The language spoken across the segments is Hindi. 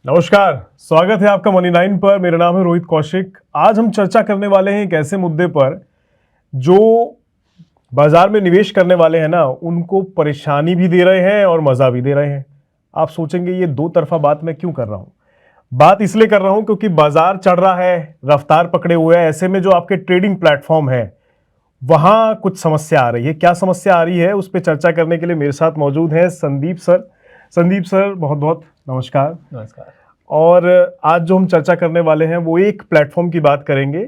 नमस्कार, स्वागत है आपका मनी 9 पर। मेरा नाम है रोहित कौशिक। आज हम चर्चा करने वाले हैं एक ऐसे मुद्दे पर जो बाजार में निवेश करने वाले हैं ना, उनको परेशानी भी दे रहे हैं और मजा भी दे रहे हैं। आप सोचेंगे ये दो तरफा बात मैं क्यों कर रहा हूं? बात इसलिए कर रहा हूं क्योंकि बाजार चढ़ रहा है, रफ्तार पकड़े हुए है। ऐसे में जो आपके ट्रेडिंग प्लेटफॉर्म है वहां कुछ समस्या आ रही है। क्या समस्या आ रही है उस पर चर्चा करने के लिए मेरे साथ मौजूद हैं संदीप सर। संदीप सर, बहुत बहुत नमस्कार। नमस्कार। और आज जो हम चर्चा करने वाले हैं वो एक प्लेटफॉर्म की बात करेंगे,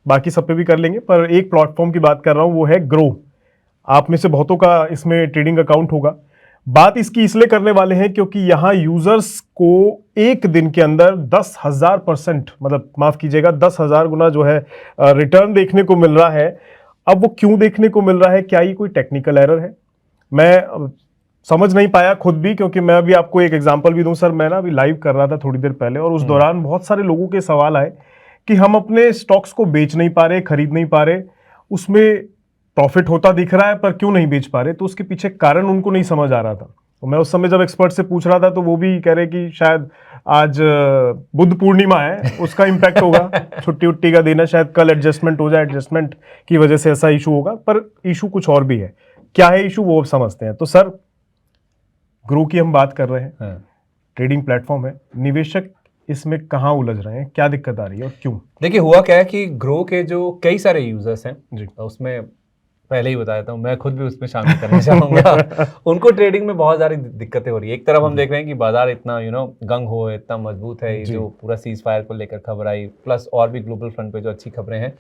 बाकी सब पे भी कर लेंगे, पर एक प्लेटफॉर्म की बात कर रहा हूं, वो है ग्रो। आप में से बहुतों का इसमें ट्रेडिंग अकाउंट होगा। बात इसकी इसलिए करने वाले हैं क्योंकि यहाँ यूजर्स को एक दिन के अंदर 10,000%, मतलब माफ कीजिएगा 10,000 गुना जो है रिटर्न देखने को मिल रहा है। अब वो क्यों देखने को मिल रहा है? क्या ये कोई टेक्निकल एरर है? मैं समझ नहीं पाया खुद भी, क्योंकि मैं अभी आपको एक एग्जांपल भी दूं सर। मैं ना अभी लाइव कर रहा था थोड़ी देर पहले, और उस दौरान बहुत सारे लोगों के सवाल आए कि हम अपने स्टॉक्स को बेच नहीं पा रहे, खरीद नहीं पा रहे, उसमें प्रॉफिट होता दिख रहा है पर क्यों नहीं बेच पा रहे। तो उसके पीछे कारण उनको नहीं समझ आ रहा था। तो मैं उस समय जब एक्सपर्ट से पूछ रहा था तो वो भी कह रहे कि शायद आज बुद्ध पूर्णिमा है, उसका इम्पैक्ट होगा, छुट्टी उट्टी का दिन है, शायद कल एडजस्टमेंट हो जाए, एडजस्टमेंट की वजह से ऐसा इशू होगा। पर इशू कुछ और भी है। क्या है इशू वो अब समझते हैं। तो सर, ग्रो की हम बात कर रहे हैं, ट्रेडिंग प्लेटफॉर्म है, निवेशक इसमें कहाँ उलझ रहे हैं, क्या दिक्कत आ रही है और क्यों? देखिए, हुआ क्या है कि ग्रो के जो कई सारे यूजर्स हैं जी, उसमें पहले ही बता देता हूँ, मैं खुद भी उसमें शामिल करना चाहूँगा। उनको ट्रेडिंग में बहुत सारी दिक्कतें हो रही है। एक तरफ हम देख रहे हैं कि बाजार इतना गंग हो है, इतना मजबूत है, ये जो पूरा सीज फायर को लेकर खबर आई, प्लस और भी ग्लोबल फ्रंट पे जो अच्छी खबरें हैं।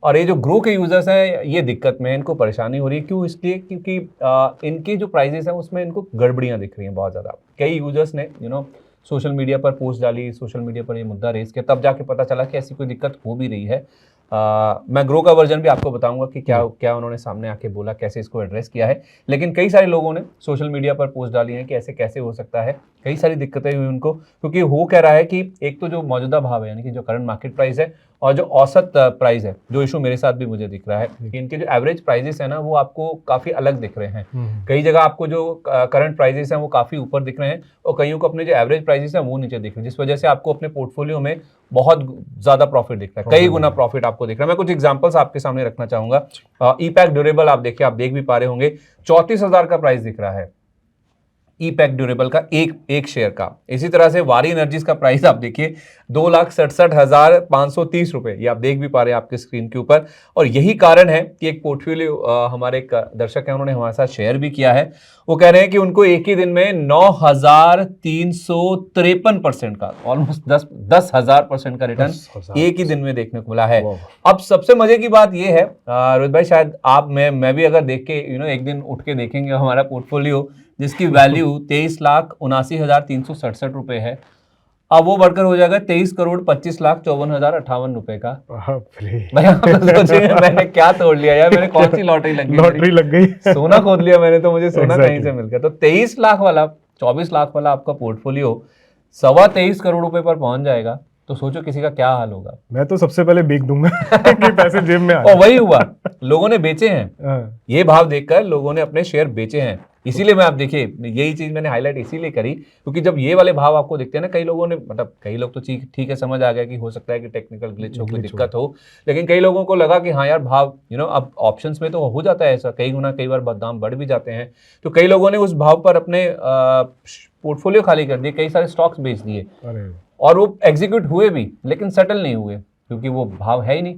और ये जो ग्रो के यूजर्स हैं ये दिक्कत में, इनको परेशानी हो रही है। क्यों? इसलिए क्योंकि इनके जो प्राइजेस हैं उसमें इनको गड़बड़ियाँ दिख रही हैं बहुत ज़्यादा। कई यूजर्स ने सोशल मीडिया पर पोस्ट डाली, सोशल मीडिया पर ये मुद्दा रेज किया, तब जाके पता चला कि ऐसी कोई दिक्कत हो भी रही है। मैं ग्रो का वर्जन भी आपको बताऊंगा कि क्या उन्होंने सामने आके बोला, कैसे इसको एड्रेस किया है। लेकिन कई सारे लोगों ने सोशल मीडिया पर पोस्ट डाली है कि ऐसे कैसे हो सकता है। कई सारी दिक्कतें हुई उनको, क्योंकि हो कह रहा है कि एक तो जो मौजूदा भाव है, यानी कि जो करंट मार्केट प्राइस है, और जो औसत प्राइस है, जो इशू मेरे साथ भी मुझे दिख रहा है कि इनके जो एवरेज प्राइजेस है ना, वो आपको काफी अलग दिख रहे हैं। कई जगह आपको जो करंट प्राइजेस हैं वो काफी ऊपर दिख रहे हैं, और कईयों को अपने जो एवरेज प्राइजेस हैं वो नीचे दिख रहे हैं, जिस वजह से आपको अपने पोर्टफोलियो में बहुत ज्यादा प्रॉफिट दिख रहा है, कई गुना प्रॉफिट आपको दिख रहा है। मैं कुछ एग्जांपल्स आपके सामने रखना चाहूंगा। ईपैक ड्यूरेबल आप देखिए, आप देख भी पा रहे होंगे, 34,000 का प्राइस दिख रहा है ईपैक ड्यूरेबल का, एक शेयर का। इसी तरह से वारी एनर्जीज का प्राइस आप देखिए 2,67,530 रुपए, ये आप देख भी पा रहे हैं आपके स्क्रीन के ऊपर। और यही कारण है कि एक पोर्टफोलियो हमारे एक दर्शक है, उन्होंने हमारे साथ शेयर भी किया है। वो कह रहे हैं कि उनको एक ही दिन में 9,353% का, ऑलमोस्ट 10,000% का रिटर्न एक ही दिन में देखने को मिला है। अब सबसे मजे की बात यह है रोहित भाई, शायद आप मैं भी अगर देख के एक दिन उठ के देखेंगे हमारा पोर्टफोलियो, जिसकी वैल्यू 23,79,367 रुपए है, अब वो बढ़कर हो जाएगा 23,25,54,058 रुपए का। भाई आप सोचिए, मैंने क्या तोड़ लिया यार, मैंने कौन सी लॉटरी लग गई? सोना खोद लिया मैंने, तो मुझे सोना कहीं से मिल गया। तो 23 लाख वाला, 24 लाख वाला आपका पोर्टफोलियो 23.25 करोड़ रुपए पर पहुंच जाएगा, तो सोचो किसी का क्या हाल होगा। मैं तो सबसे पहले बेच दूंगा कि पैसे जेब में आए। और वही हुआ, लोगों ने बेचे हैं, ये भाव देखकर लोगों ने अपने शेयर बेचे हैं। इसीलिए मैं, आप देखिए, यही चीज मैंने हाईलाइट इसीलिए करी क्योंकि जब ये वाले भाव आपको दिखते हैं ना, कई लोगों ने, मतलब कई लोग तो ठीक है, समझ आ गया कि हो सकता है कि टेक्निकल ग्लिच हो, कोई दिक्कत हो, लेकिन कई लोगों को लगा कि हाँ यार भाव अब ऑप्शंस में तो हो जाता है ऐसा, कई गुना कई बार दाम बढ़ भी जाते हैं। तो कई लोगों ने उस भाव पर अपने पोर्टफोलियो खाली कर दिए, कई सारे स्टॉक्स बेच दिए, और वो एग्जीक्यूट हुए भी, लेकिन सेटल नहीं हुए क्योंकि वो भाव है ही नहीं।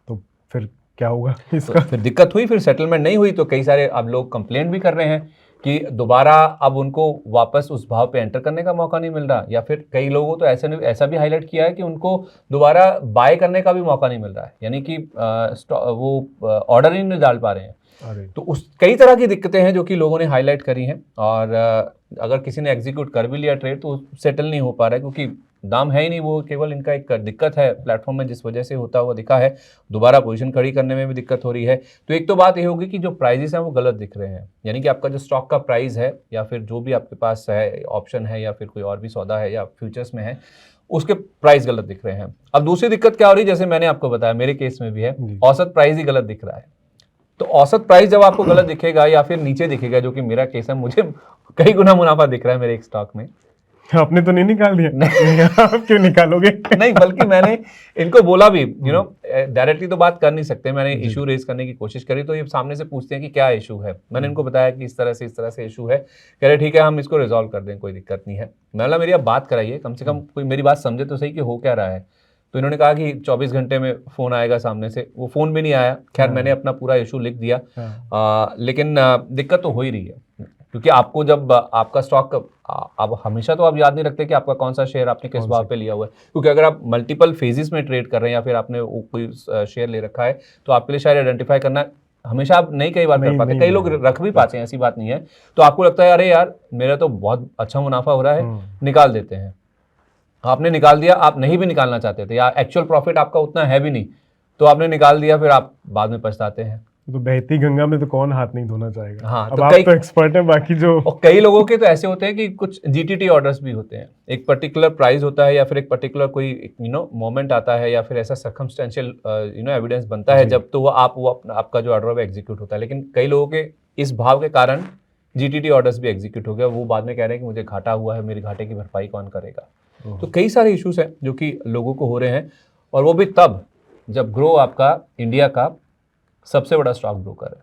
तो फिर क्या होगा इसका? तो फिर दिक्कत हुई, फिर सेटलमेंट नहीं हुई, तो कई सारे अब लोग कंप्लेंट भी कर रहे हैं कि दोबारा अब उनको वापस उस भाव पे एंटर करने का मौका नहीं मिल रहा, या फिर कई लोगों तो ऐसा भी हाईलाइट किया है कि उनको दोबारा बाय करने का भी मौका नहीं मिल रहा है, यानी कि वो ऑर्डर ही नहीं डाल पा रहे हैं। तो उस कई तरह की दिक्कतें हैं जो कि लोगों ने हाईलाइट करी हैं, और अगर किसी ने एग्जीक्यूट कर भी लिया ट्रेड तो सेटल नहीं हो पा रहा है क्योंकि दाम है ही नहीं। वो केवल इनका एक दिक्कत है प्लेटफॉर्म में, जिस वजह से होता हुआ दिखा है। दोबारा पोजीशन खड़ी करने में भी दिक्कत हो रही है। तो एक तो बात ये होगी कि जो प्राइजेस हैं वो गलत दिख रहे हैं, यानी कि आपका जो स्टॉक का प्राइस है, या फिर जो भी आपके पास है ऑप्शन है, या फिर कोई और भी सौदा है या फ्यूचर्स में है, उसके प्राइस गलत दिख रहे हैं। अब दूसरी दिक्कत क्या हो रही है, जैसे मैंने आपको बताया मेरे केस में भी है, औसत प्राइस ही गलत दिख रहा है। तो औसत प्राइस जब आपको गलत दिखेगा या फिर नीचे दिखेगा, जो कि मेरा केस है, मुझे कई गुना मुनाफा दिख रहा है मेरे एक स्टॉक में, आपने तो नहीं निकाल दिया? आप क्यों निकालोगे? नहीं, बल्कि मैंने इनको बोला भी, डायरेक्टली तो बात कर नहीं सकते, मैंने इशू रेज करने की कोशिश करी, तो ये सामने से पूछते हैं कि क्या इशू है। मैंने इनको बताया कि इस तरह से इशू है। कह रहे ठीक है, हम इसको रिजॉल्व कर दें, कोई दिक्कत नहीं है। मैं मेरी अब बात कराइए, कम से कम कोई मेरी बात समझे तो सही कि हो क्या रहा है। तो इन्होंने कहा कि 24 घंटे में फ़ोन आएगा सामने से। वो फ़ोन भी नहीं आया। खैर, मैंने अपना पूरा इशू लिख दिया। लेकिन दिक्कत तो हो ही रही है, क्योंकि आपको जब आपका स्टॉक, आप हमेशा तो आप याद नहीं रखते कि आपका कौन सा शेयर आपने किस भाव पे लिया हुआ है, क्योंकि अगर आप मल्टीपल फेजेस में ट्रेड कर रहे हैं या फिर आपने कोई शेयर ले रखा है, तो आपके लिए शायद आइडेंटिफाई करना हमेशा आप नहीं कई बार कर पाते। कई लोग रख भी पाते हैं, ऐसी बात नहीं है। तो आपको लगता है अरे यार, मेरा तो बहुत अच्छा मुनाफा हो रहा है, निकाल देते हैं। आपने निकाल दिया, आप नहीं भी निकालना चाहते थे या एक्चुअल प्रॉफिट आपका उतना है भी नहीं, तो आपने निकाल दिया, फिर आप बाद में पछताते हैं। तो बहती गंगा में तो कौन हाथ नहीं धोना चाहेगा। हाँ, अब आप तो एक्सपर्ट हैं, बाकी जो और कई लोगों के तो ऐसे होते हैं कि कुछ जीटीटी ऑर्डर्स भी होते हैं। एक पर्टिकुलर प्राइस होता है या फिर एक पर्टिकुलर कोई मोमेंट आता है या फिर ऐसा सर्कमस्टेंशियल एविडेंस बनता है जब, तो वो आपका जो ऑर्डर है वो एग्जीक्यूट होता है। लेकिन कई लोगों के इस भाव के कारण जीटीटी ऑर्डर्स भी एग्जीक्यूट हो गया, वो बाद में कह रहे हैं कि मुझे घाटा हुआ है, मेरे घाटे की भरपाई कौन करेगा। तो कई सारे इश्यूज हैं जो कि लोगों को हो रहे हैं, और वो भी तब जब ग्रो आपका इंडिया का सबसे बड़ा स्टॉक ब्रोकर है।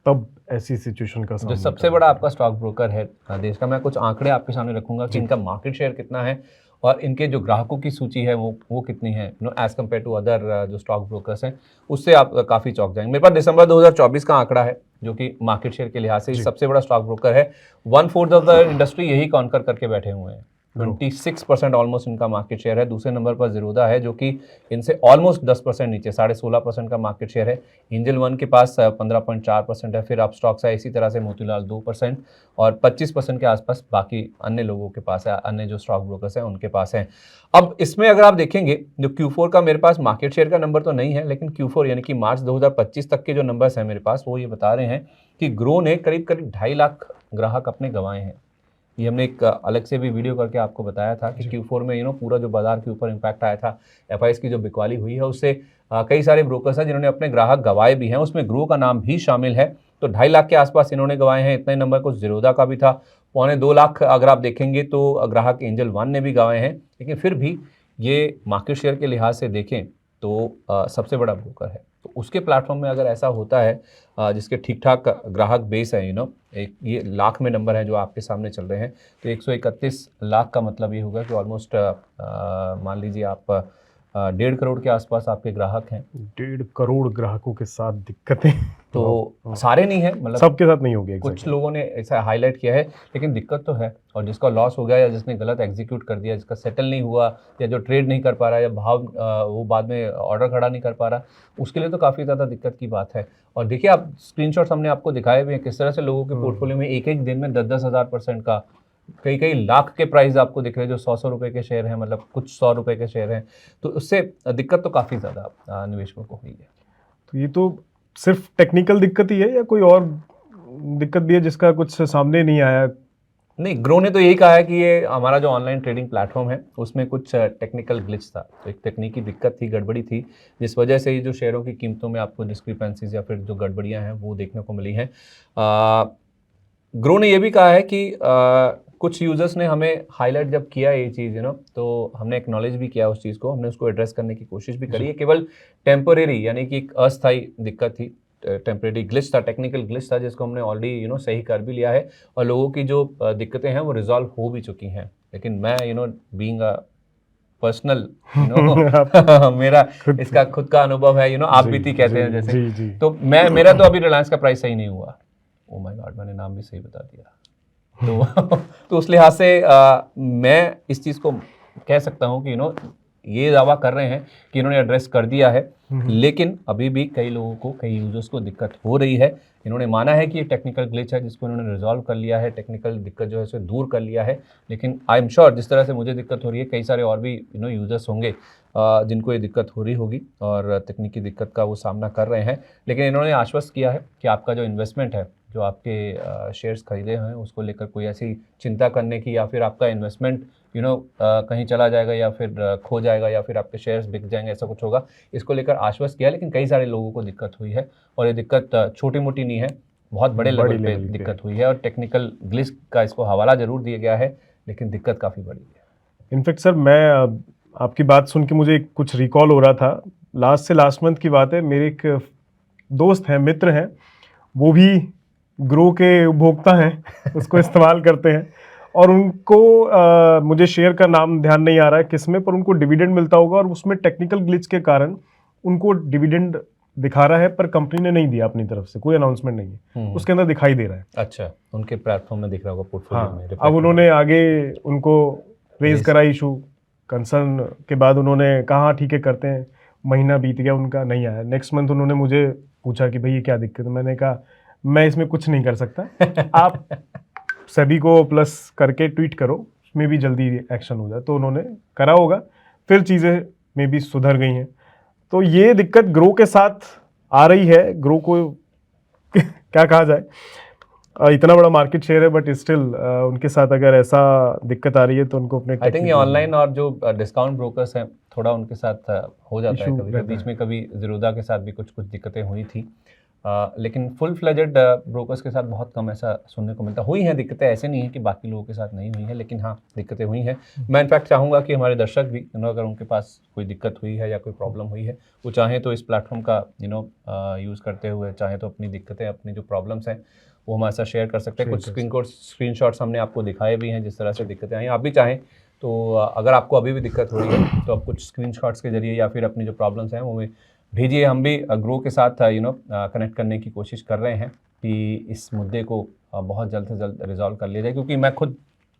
तब ऐसी सिचुएशन का जो सबसे बड़ा आपका स्टॉक ब्रोकर है देश का। मैं कुछ आंकड़े आपके सामने रखूंगा कि इनका मार्केट शेयर कितना है और इनके जो ग्राहकों की सूची है वो कितनी है, एज कम्पेयर टू अदर जो स्टॉक ब्रोकर्स हैं, उससे आप काफ़ी चौंक जाएंगे। मेरे पास दिसंबर 2024 का आंकड़ा है जो कि मार्केट शेयर के लिहाज से सबसे बड़ा स्टॉक ब्रोकर है। 1/4 ऑफ द इंडस्ट्री यही कॉन्कर करके बैठे हुए हैं। 26% ऑलमोस्ट इनका मार्केट शेयर है। दूसरे नंबर पर ज़ीरोधा है जो कि इनसे ऑलमोस्ट 10% नीचे, 16.5% का मार्केट शेयर है। एंजल वन के पास 15.4% है। फिर आप स्टॉक्स है इसी तरह से मोतीलाल 2% और 25% के आसपास बाकी अन्य लोगों के पास है, अन्य जो स्टॉक ब्रोकर्स हैं उनके पास है। अब इसमें अगर आप देखेंगे, जो Q4 का मेरे पास मार्केट शेयर का नंबर तो नहीं है, लेकिन Q4 यानी कि मार्च 2025 तक के जो नंबर्स हैं मेरे पास, वो ये बता रहे हैं कि ग्रो ने करीब 2.5 लाख ग्राहक अपने गंवाए हैं। ये हमने एक अलग से भी वीडियो करके आपको बताया था कि Q4 में पूरा जो बाजार के ऊपर इम्पैक्ट आया था, एफआईएस की जो बिकवाली हुई है उससे कई सारे ब्रोकर्स हैं जिन्होंने अपने ग्राहक गंवाए भी हैं, उसमें ग्रो का नाम भी शामिल है। तो 2.5 लाख के आसपास इन्होंने गंवाए हैं। इतने नंबर कुछ ज़ीरोधा का भी था। 2.25 लाख अगर आप देखेंगे तो ग्राहक एंजल वन ने भी गंवाए हैं। लेकिन फिर भी ये मार्केट शेयर के लिहाज से देखें तो सबसे बड़ा ब्रोकर है। तो उसके प्लेटफॉर्म में अगर ऐसा होता है जिसके ठीक ठाक ग्राहक बेस है, एक ये लाख में नंबर है जो आपके सामने चल रहे हैं, तो 131 लाख का मतलब ये होगा कि ऑलमोस्ट मान लीजिए आप 1.5 करोड़ के आसपास आपके ग्राहक हैं। 1.5 करोड़ ग्राहकों के साथ दिक्कतें तो सारे नहीं है, मतलब सबके साथ नहीं होगी। कुछ लोगों ने ऐसा हाईलाइट किया है, लेकिन दिक्कत तो है। और जिसका लॉस हो गया या जिसने गलत एग्जीक्यूट कर दिया, जिसका सेटल नहीं हुआ या जो ट्रेड नहीं कर पा रहा या भाव वो बाद में ऑर्डर खड़ा नहीं कर पा रहा, उसके लिए तो काफ़ी ज़्यादा दिक्कत की बात है। और देखिए, आप स्क्रीनशॉट्स हमने आपको दिखाए भी हैं किस तरह से लोगों के पोर्टफोलियो में एक दिन में 10-10 हज़ार % का, कई लाख के प्राइस आपको दिख रहे हैं, जो 100 रुपए के शेयर हैं, मतलब कुछ 100 रुपए के शेयर हैं। तो उससे दिक्कत तो काफ़ी ज़्यादा निवेशकों को हुई है। तो ये तो सिर्फ टेक्निकल दिक्कत ही है या कोई और दिक्कत भी है जिसका कुछ सामने नहीं आया? नहीं, ग्रो ने तो यही कहा है कि ये हमारा जो ऑनलाइन ट्रेडिंग प्लेटफॉर्म है उसमें कुछ टेक्निकल ग्लिच था, तो एक तकनीकी दिक्कत थी, गड़बड़ी थी, जिस वजह से ये जो शेयरों की कीमतों में आपको डिस्क्रिपेंसीज या फिर जो गड़बड़ियां हैं वो देखने को मिली हैं। ग्रो ने ये भी कहा है कि कुछ यूजर्स ने हमें हाईलाइट जब किया ये चीज़ तो हमने एक्नॉलेज भी किया उस चीज़ को, हमने उसको एड्रेस करने की कोशिश भी करी है। केवल टेम्परेरी यानी कि एक अस्थायी दिक्कत थी, टेम्परेरी ग्लिच था, टेक्निकल ग्लिच था, जिसको हमने ऑलरेडी सही कर भी लिया है और लोगों की जो दिक्कतें हैं वो रिजॉल्व हो भी चुकी हैं। लेकिन मैं बीइंग अ पर्सनल मेरा इसका खुद का अनुभव है, आप बीती कहते हैं जैसे, तो मेरा तो अभी रिलायंस का प्राइस सही नहीं हुआ। ओ माय गॉड, मैंने नाम भी सही बता दिया। तो उस लिहाज से मैं इस चीज़ को कह सकता हूँ कि ये दावा कर रहे हैं कि इन्होंने एड्रेस कर दिया है, लेकिन अभी भी कई लोगों को, कई यूजर्स को दिक्कत हो रही है। इन्होंने माना है कि ये टेक्निकल ग्लिच है जिसको इन्होंने रिजॉल्व कर लिया है, टेक्निकल दिक्कत जो है उसे दूर कर लिया है। लेकिन आई एम श्योर जिस तरह से मुझे दिक्कत हो रही है, कई सारे और भी यूजर्स होंगे जिनको ये दिक्कत हो रही होगी और तकनीकी दिक्कत का वो सामना कर रहे हैं। लेकिन इन्होंने आश्वस्त किया है कि आपका जो इन्वेस्टमेंट है, जो आपके शेयर्स खरीदे हैं, उसको लेकर कोई ऐसी चिंता करने की या फिर आपका इन्वेस्टमेंट कहीं चला जाएगा या फिर खो जाएगा या फिर आपके शेयर्स बिक जाएंगे, ऐसा कुछ होगा, इसको लेकर आश्वस्त किया। लेकिन कई सारे लोगों को दिक्कत हुई है और ये दिक्कत छोटी मोटी नहीं है, बहुत बड़े लेवल पे दिक्कत हुई है और टेक्निकल ग्लिच का इसको हवाला जरूर दिया गया है। लेकिन दिक्कत काफ़ी बड़ी है। इनफैक्ट सर मैं आपकी बात सुन के मुझे कुछ रिकॉल हो रहा था, लास्ट मंथ की बात है, मेरे एक दोस्त हैं, मित्र हैं, वो भी ग्रो के उपभोक्ता हैं, उसको इस्तेमाल करते हैं और उनको मुझे शेयर का नाम ध्यान नहीं आ रहा है किसमें, पर उनको डिविडेंड मिलता होगा और उसमें टेक्निकल ग्लिच के कारण उनको डिविडेंड दिखा रहा है, पर कंपनी ने नहीं दिया अपनी तरफ से, कोई अनाउंसमेंट नहीं है, उसके अंदर दिखाई दे रहा है। अच्छा, उनके प्लेटफॉर्म में दिख रहा होगा, पोर्टफोलियो में हाँ, reflect अब उन्होंने आगे उनको रेज Raise। करा इशू, कंसर्न के बाद उन्होंने कहा ठीक है करते हैं, महीना बीत गया उनका नहीं आया, नेक्स्ट मंथ उन्होंने मुझे पूछा कि भाई ये क्या दिक्कत है, मैंने कहा मैं इसमें कुछ नहीं कर सकता, आप सभी को प्लस करके ट्वीट करो, उसमें भी जल्दी एक्शन हो जाए, तो उन्होंने करा होगा, फिर चीज़ें में भी सुधर गई हैं। तो ये दिक्कत ग्रो के साथ आ रही है, ग्रो को क्या कहा जाए, इतना बड़ा मार्केट शेयर है बट स्टिल उनके साथ अगर ऐसा दिक्कत आ रही है तो उनको अपने आई थिंक ये ऑनलाइन और जो डिस्काउंट ब्रोकर्स हैं थोड़ा उनके साथ हो जाता है Issue कभी, रहता बीच है। में कभी ज़ीरोधा के साथ भी कुछ दिक्कतें हुई थी, लेकिन फुल फ्लेजेड ब्रोकर्स के साथ बहुत कम ऐसा सुनने को मिलता। हुई हैं दिक्कतें, ऐसे नहीं है कि बाकी लोगों के साथ नहीं हुई हैं, लेकिन हाँ दिक्कतें हुई हैं। मैं इनफैक्ट चाहूँगा कि हमारे दर्शक भी अगर उनके पास कोई दिक्कत हुई है या कोई प्रॉब्लम हुई है, वो चाहें तो इस प्लेटफॉर्म का यूज़ करते हुए चाहें तो अपनी दिक्कतें, अपनी जो प्रॉब्लम्स हैं वो हमारे साथ शेयर कर सकते हैं। कुछ स्क्रीनशॉट्स हमने आपको दिखाए भी हैं जिस तरह से दिक्कतें आई। आप भी चाहें तो अगर आपको अभी भी दिक्कत हो रही है तो आप कुछ स्क्रीनशॉट्स के जरिए या फिर अपनी जो प्रॉब्लम्स हैं वो भेजिए। हम भी ग्रो के साथ कनेक्ट करने की कोशिश कर रहे हैं कि इस मुद्दे को बहुत जल्द से जल्द रिजॉल्व कर लिया जाए, क्योंकि मैं खुद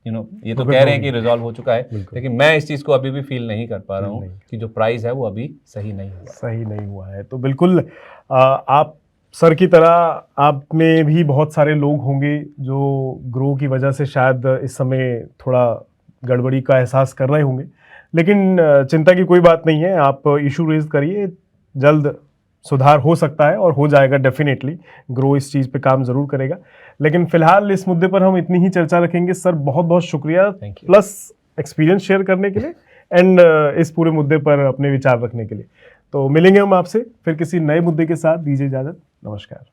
ये तो कह रहे हैं कि रिजॉल्व हो चुका है, लेकिन मैं इस चीज़ को अभी भी फील नहीं कर पा रहा हूँ कि जो प्राइस है वो अभी सही नहीं हुआ है। तो बिल्कुल आप सर की तरह आप में भी बहुत सारे लोग होंगे जो ग्रो की वजह से शायद इस समय थोड़ा गड़बड़ी का एहसास कर रहे होंगे, लेकिन चिंता की कोई बात नहीं है, आप इशू रेज करिए, जल्द सुधार हो सकता है और हो जाएगा डेफिनेटली, ग्रो इस चीज़ पे काम ज़रूर करेगा। लेकिन फिलहाल इस मुद्दे पर हम इतनी ही चर्चा रखेंगे। सर बहुत बहुत शुक्रिया प्लस एक्सपीरियंस शेयर करने के लिए एंड इस पूरे मुद्दे पर अपने विचार रखने के लिए। तो मिलेंगे हम आपसे फिर किसी नए मुद्दे के साथ, दीजिए इजाज़त, नमस्कार।